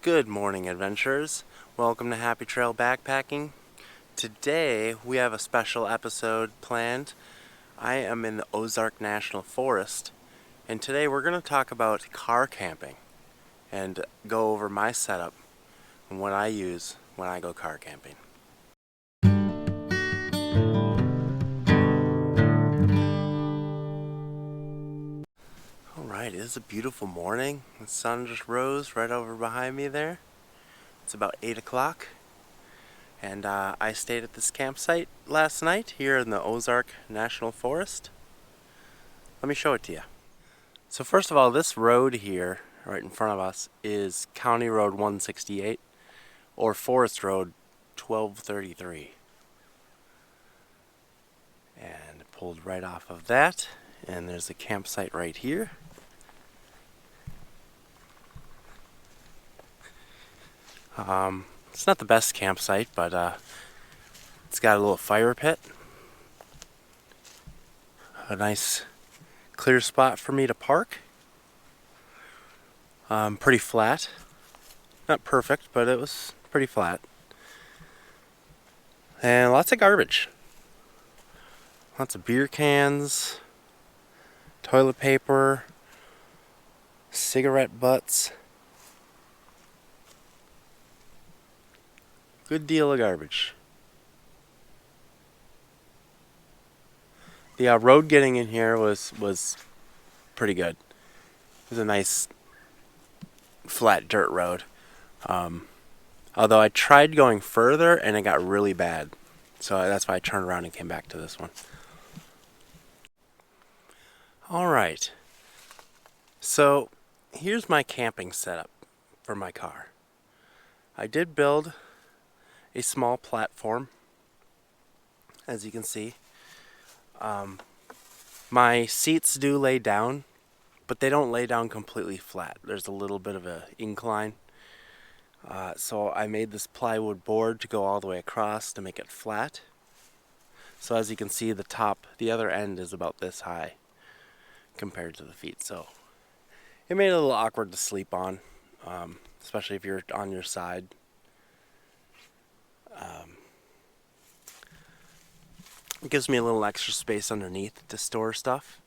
Good morning, adventurers. Welcome to Happy Trail Backpacking. Today we have a special episode planned. I am in the Ozark National Forest, and today we're going to talk about car camping and go over my setup and what I use when I go car camping. Alright, it is a beautiful morning. The sun just rose right over behind me there. It's about 8 o'clock. And I stayed at this campsite last night here in the Ozark National Forest. Let me show it to you. So first of all, this road here, right in front of us, is County Road 168, or Forest Road 1233. And it pulled right off of that, and there's a campsite right here. It's not the best campsite, but it's got a little fire pit. A nice clear spot for me to park. Pretty flat. Not perfect, but it was pretty flat. And lots of garbage. Lots of beer cans, toilet paper, cigarette butts. Good deal of garbage. The road getting in here was pretty good. It was a nice flat dirt road. Although I tried going further and it got really bad. So that's why I turned around and came back to this one. Alright. So here's my camping setup for my car. I did build a small platform, as you can see. My seats do lay down, but they don't lay down completely flat. There's a little bit of an incline. So I made this plywood board to go all the way across to make it flat. So as you can see, the other end is about this high compared to the feet. So it made it a little awkward to sleep on, especially if you're on your side. It gives me a little extra space underneath to store stuff.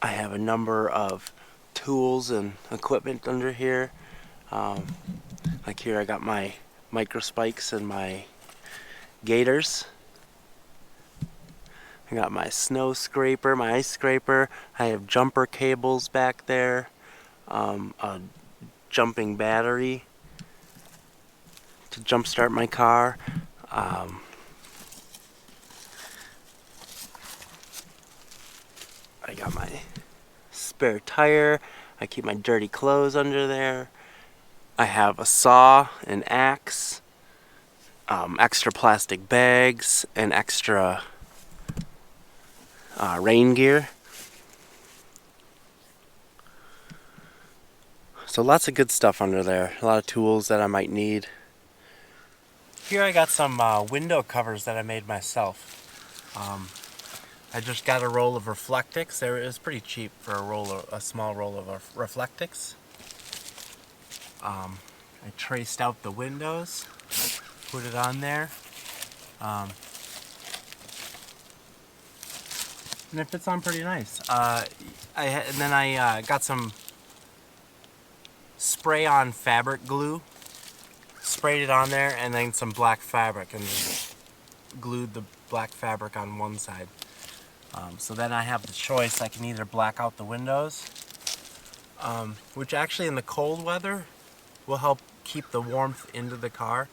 I have a number of tools and equipment under here. Like here I got my micro spikes and my gaiters. I got my snow scraper, my ice scraper. I have jumper cables back there. A jumping battery to jump start my car. I got my spare tire. I keep my dirty clothes under there. I have a saw, an axe, extra plastic bags, and extra rain gear. So lots of good stuff under there. A lot of tools that I might need. Here I got some window covers that I made myself. I just got a roll of Reflectix. It was pretty cheap for a small roll of Reflectix. I traced out the windows, put it on there, and it fits on pretty nice. And then I got some spray-on fabric glue, sprayed it on there, and then some black fabric, and just glued the black fabric on one side. So then I have the choice. I can either black out the windows, which actually in the cold weather will help keep the warmth into the car.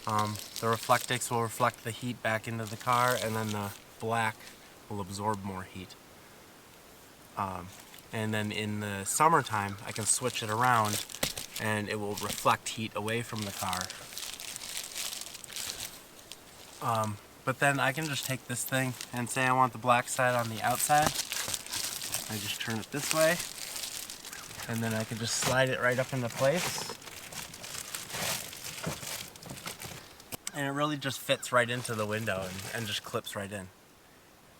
The Reflectix will reflect the heat back into the car, and then the black will absorb more heat. And then in the summertime, I can switch it around, and it will reflect heat away from the car. But then I can just take this thing and say I want the black side on the outside. I just turn it this way, and then I can just slide it right up into place. And it really just fits right into the window and just clips right in.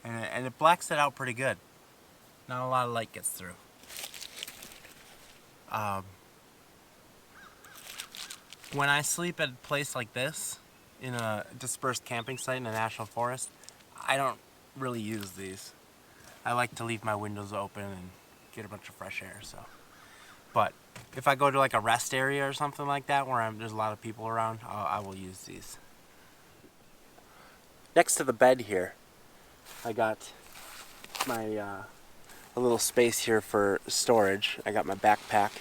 And it blacks it out pretty good. Not a lot of light gets through. when I sleep at a place like this, in a dispersed camping site in a national forest, I don't really use these. I like to leave my windows open and get a bunch of fresh air. So, but if I go to like a rest area or something like that where there's a lot of people around, I will use these. Next to the bed here, I got my a little space here for storage. I got my backpack.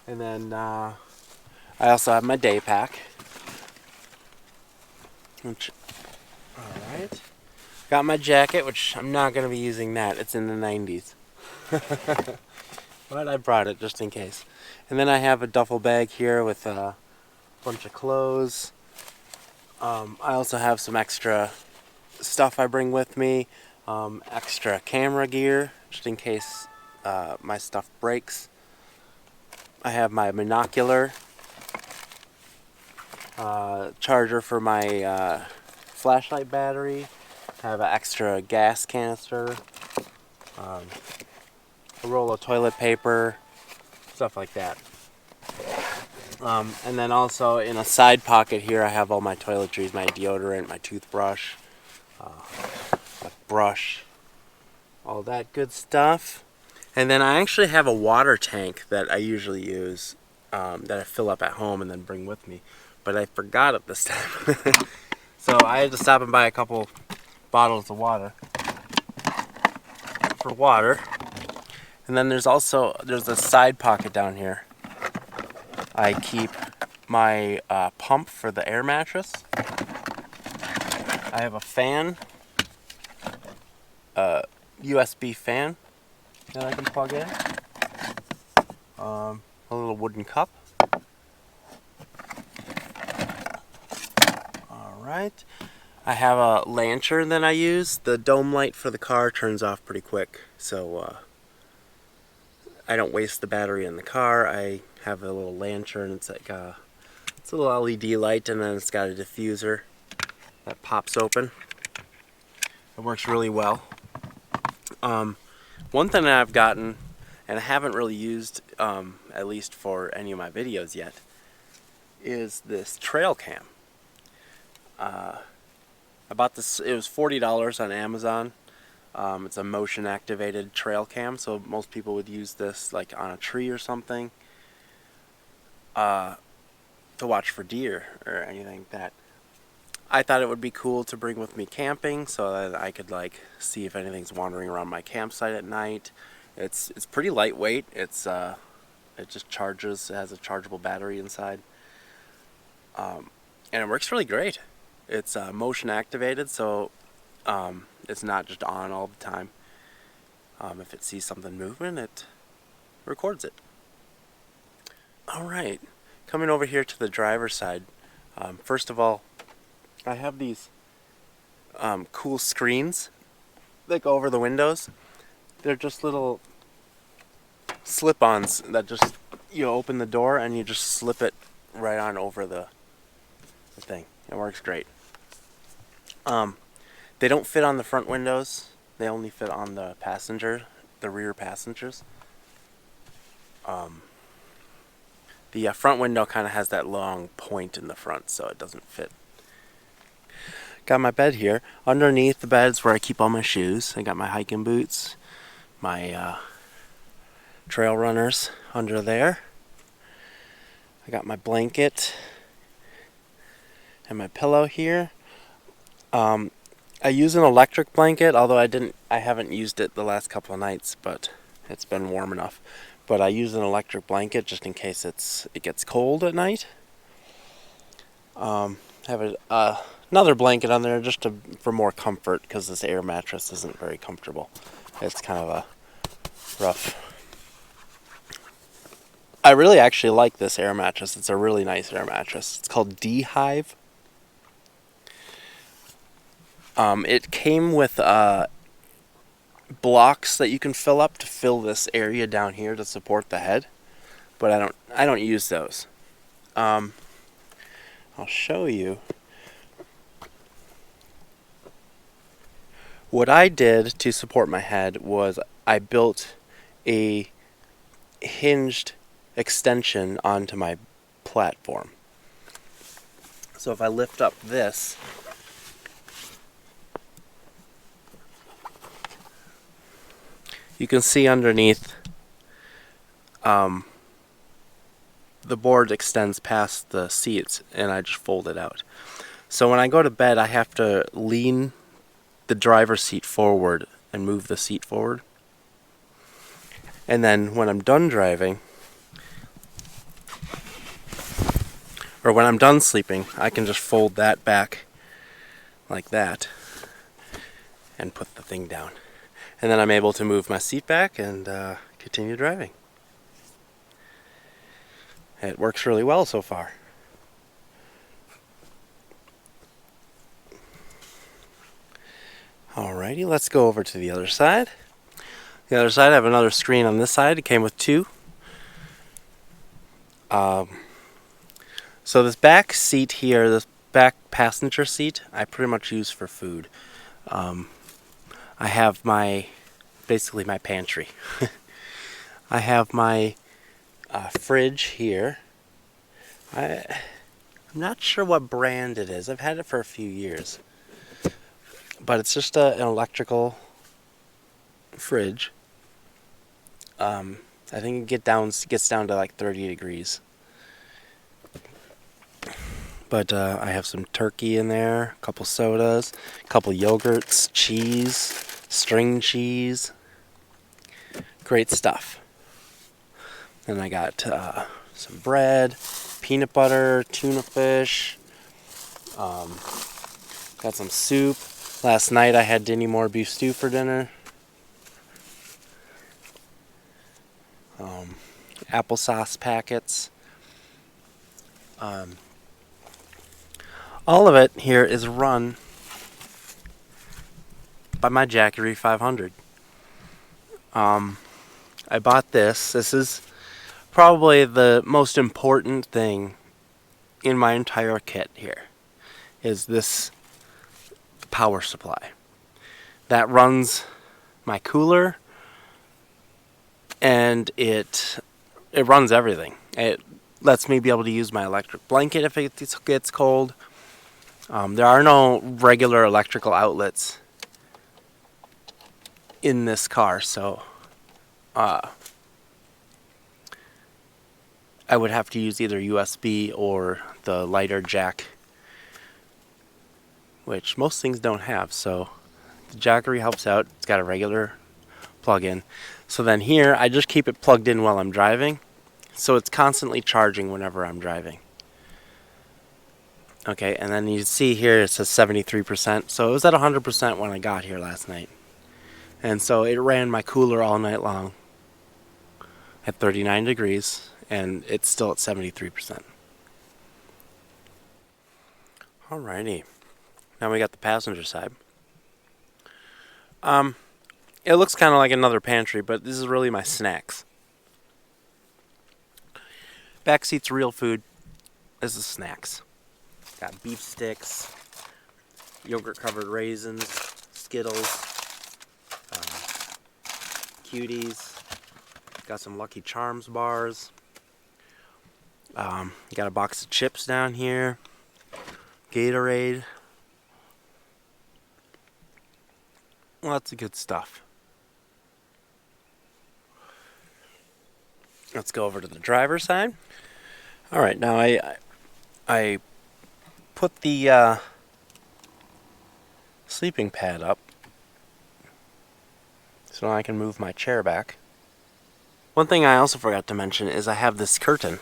And then I also have my day pack. Which, alright. Got my jacket, which I'm not going to be using that. It's in the 90s. But I brought it just in case. And then I have a duffel bag here with a bunch of clothes. I also have some extra stuff I bring with me. Extra camera gear, just in case my stuff breaks. I have my binocular, charger for my flashlight battery. I have an extra gas canister, a roll of toilet paper, stuff like that. And then also in a side pocket here I have all my toiletries, my deodorant, my toothbrush, my brush, all that good stuff. And then I actually have a water tank that I usually use, that I fill up at home and then bring with me. But I forgot it this time. So I had to stop and buy a couple bottles of water. For water. And then there's a side pocket down here. I keep my pump for the air mattress. I have a fan, USB fan that I can plug in. A little wooden cup. Alright. I have a lantern that I use. The dome light for the car turns off pretty quick, so I don't waste the battery in the car. I have a little lantern. It's like it's a little LED light, and then it's got a diffuser that pops open. It works really well. One thing that I've gotten, and I haven't really used, at least for any of my videos yet, is this trail cam. I bought this, it was $40 on Amazon. It's a motion activated trail cam, so most people would use this like on a tree or something, to watch for deer or anything like that. I thought it would be cool to bring with me camping so that I could like see if anything's wandering around my campsite at night. It's pretty lightweight. It just charges. It has a chargeable battery inside, and it works really great. It's motion activated, so it's not just on all the time. If it sees something moving, it records it. Alright, coming over here to the driver's side. First of all, I have these cool screens that go over the windows. They're just little slip-ons that just, you open the door and you just slip it right on over the thing. It works great. They don't fit on the front windows. They only fit on the rear passengers. The front window kind of has that long point in the front, so it doesn't fit. Got my bed here. Underneath the bed's where I keep all my shoes. I got my hiking boots, my trail runners under there. I got my blanket and my pillow here. I use an electric blanket, although I haven't used it the last couple of nights, but it's been warm enough. But I use an electric blanket just in case it gets cold at night. Have another blanket on there just for more comfort, because this air mattress isn't very comfortable. It's kind of a rough. I really actually like this air mattress. It's a really nice air mattress. It's called D-Hive. It came with blocks that you can fill up to fill this area down here to support the head, but I don't use those. I'll show you. What I did to support my head was I built a hinged extension onto my platform. So if I lift up this, you can see underneath the board extends past the seats, and I just fold it out. So when I go to bed, I have to lean the driver's seat forward and move the seat forward. And then when I'm done driving, or when I'm done sleeping, I can just fold that back like that and put the thing down. And then I'm able to move my seat back and continue driving. It works really well so far. Alrighty, let's go over to the other side. The other side, I have another screen on this side. It came with two. So this back seat here, this back passenger seat, I pretty much use for food. I have basically my pantry. I have my fridge here. I'm not sure what brand it is. I've had it for a few years. But it's just an electrical fridge. I think it gets down to like 30 degrees. But I have some turkey in there, a couple sodas, a couple yogurts, cheese, string cheese. Great stuff. Then I got some bread, peanut butter, tuna fish. Got some soup. Last night I had Dinty Moore beef stew for dinner. Applesauce packets. All of it here is run by my Jackery 500. I bought this. This is probably the most important thing in my entire kit here, is this power supply. That runs my cooler, and it runs everything. It lets me be able to use my electric blanket if it gets cold. There are no regular electrical outlets in this car, so I would have to use either USB or the lighter jack, which most things don't have. So the Jackery helps out. It's got a regular plug-in. So then here, I just keep it plugged in while I'm driving, so it's constantly charging whenever I'm driving. Okay, and then you see here it says 73%. So it was at 100% when I got here last night. And so it ran my cooler all night long at 39 degrees, and it's still at 73%. Alrighty. Now we got the passenger side. It looks kind of like another pantry, but this is really my snacks. Back seat's real food. This is snacks. Got beef sticks, yogurt-covered raisins, Skittles, Cuties. Got some Lucky Charms bars. Got a box of chips down here. Gatorade. Lots of good stuff. Let's go over to the driver's side. Alright, now I put the sleeping pad up so I can move my chair back. One thing I also forgot to mention is I have this curtain.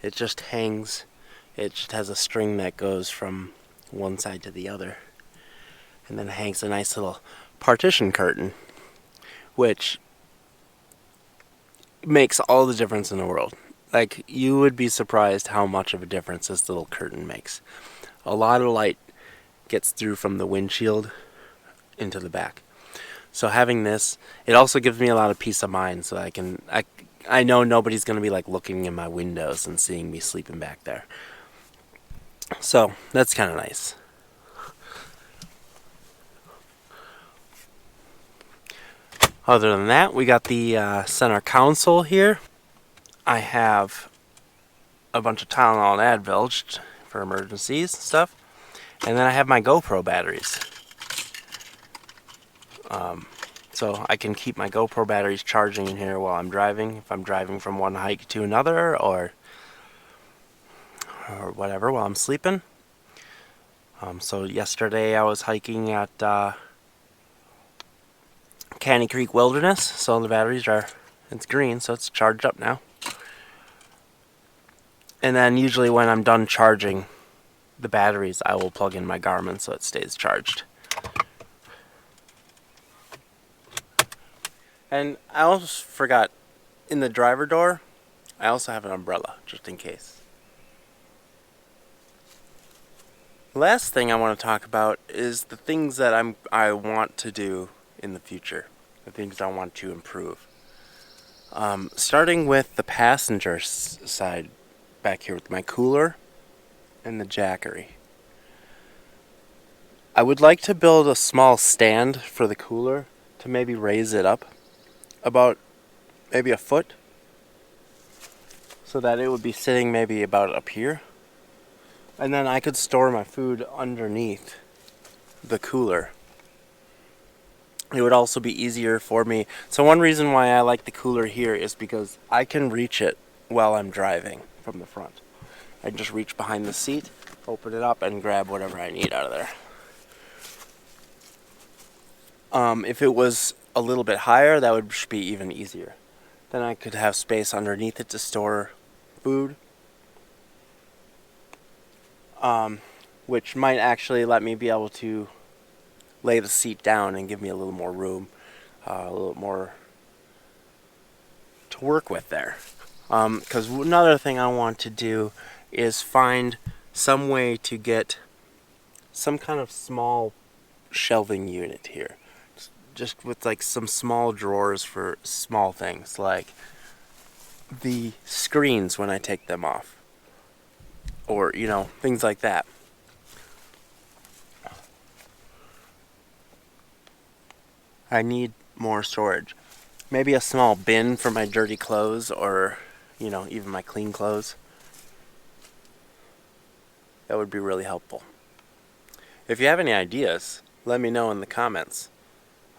It just hangs. It just has a string that goes from one side to the other, and then it hangs a nice little partition curtain, which makes all the difference in the world. Like, you would be surprised how much of a difference this little curtain makes. A lot of light gets through from the windshield into the back. So having this, it also gives me a lot of peace of mind, so I know nobody's going to be like looking in my windows and seeing me sleeping back there. So that's kind of nice. Other than that, we got the center console here. I have a bunch of Tylenol and Advil for emergencies and stuff. And then I have my GoPro batteries. So I can keep my GoPro batteries charging in here while I'm driving. If I'm driving from one hike to another or whatever while I'm sleeping. So yesterday I was hiking at Canny Creek Wilderness. So the batteries it's green, so it's charged up now. And then usually when I'm done charging the batteries, I will plug in my Garmin so it stays charged. And I almost forgot, in the driver door, I also have an umbrella, just in case. Last thing I want to talk about is the things that I want to do in the future. The things I want to improve. Starting with the passenger side back here with my cooler and the jackery. I would like to build a small stand for the cooler to maybe raise it up about maybe a foot so that it would be sitting maybe about up here, and then I could store my food underneath the cooler. It would also be easier for me. So one reason why I like the cooler here is because I can reach it while I'm driving from the front. I can just reach behind the seat, open it up, and grab whatever I need out of there. If it was a little bit higher, that would be even easier. Then I could have space underneath it to store food, which might actually let me be able to lay the seat down and give me a little more room, a little more to work with there. Because another thing I want to do is find some way to get some kind of small shelving unit here. Just with like some small drawers for small things, like the screens when I take them off. Or, things like that. I need more storage. Maybe a small bin for my dirty clothes or, even my clean clothes. That would be really helpful. If you have any ideas, let me know in the comments.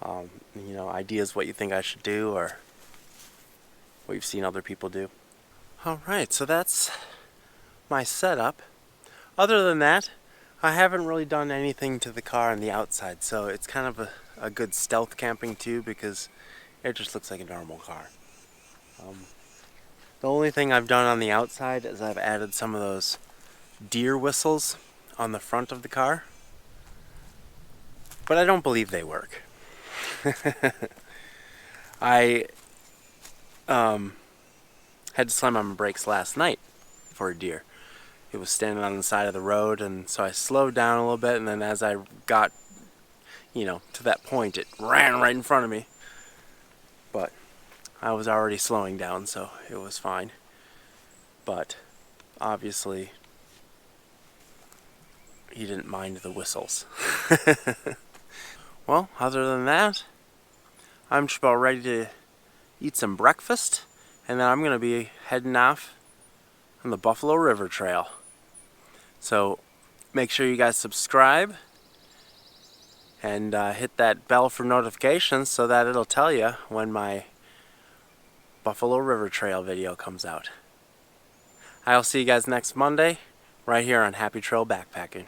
Ideas what you think I should do or what you've seen other people do. Alright, so that's my setup. Other than that, I haven't really done anything to the car on the outside, so it's kind of a good stealth camping too because it just looks like a normal car. The only thing I've done on the outside is I've added some of those deer whistles on the front of the car, but I don't believe they work. I had to slam on my brakes last night for a deer. It was standing on the side of the road, and so I slowed down a little bit, and then as I got, to that point, it ran right in front of me. But I was already slowing down, so it was fine. But obviously, he didn't mind the whistles. Well, other than that, I'm just about ready to eat some breakfast, and then I'm going to be heading off on the Buffalo River Trail. So make sure you guys subscribe and hit that bell for notifications so that it'll tell you when my Buffalo River Trail video comes out. I'll see you guys next Monday right here on Happy Trail Backpacking.